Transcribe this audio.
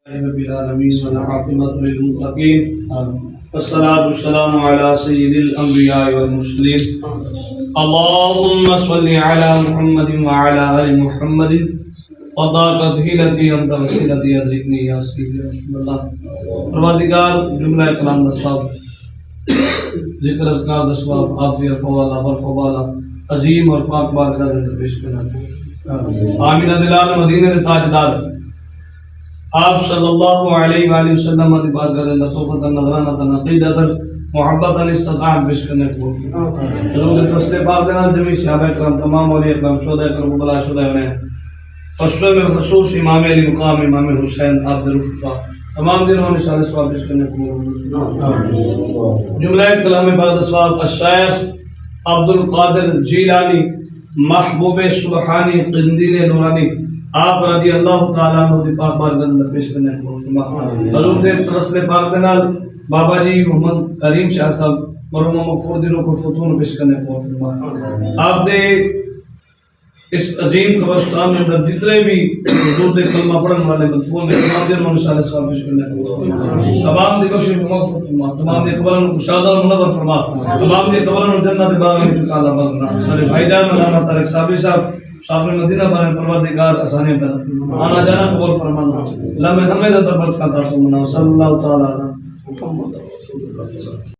رب العالمین والعاقبۃ للمتقین والصلاة والسلام علی سید الانبیاء والمرسلین اللهم صل علی محمد وعلی آل محمد وضاقت حیلتی انت وسیلتی ادرکنی یا سیدی رسول اللہ. پروردگار جملہ کلام دسواب ذکر اذکار دسواب آپ دیر فوالا برفوالا عظیم اور پاک بارکہ دن پیش کرنا. آمینہ دلال مدینہ تاجدار آپ صلی اللہ علیہ وآلہ وسلم دی بارگاہ دے اندر صحبت نظرانہ عقیدت محبت استطاعت پیش کرنے کو درود تسلیم پاک دینا جميع صحابہ کرام تمام اولیاء کرام شہداء کرام بلا شہداء نے فصل میں خصوص امام علی مقام امام حسین آپ دے رفقا تمام دنوں میں شان ثواب پیش کرنے کو. جملہ کلام بعد اسواب الشیخ عبد القادر جیلانی محبوب سبحانی قندیل نورانی آپ رضی اللہ تعالیٰ عنہ دی پاک بارگاہ اندر پیش کرنے کو حضور دے رسول پاک دے نال بابا جی محمد کریم شاہ صاحب مرحوم مغفور دینوں کو فتون پیش کرنے کو آپ دے اس عظیم قبرستان میں اندر جتنے بھی حضور دے کلمہ پڑھن والے مدفون ہیں تمام دیر من شاء اللہ پیش کرنے کو تمام دی بخش مغفرت فرما تمام دی قبرن کو شادہ اور منظر فرما تمام دی قبرن جنت باغ میں ٹکالا بنا سارے بھائی جان مولانا طارق صابری صاحب سافر مدینہ بارے پروردگار آسانی پیدا فرما آنا جانا قبول فرمانا لمحہ ہمیں در برکات عطا فرمانا صلی اللہ تعالی علیہ محمد رسول اللہ.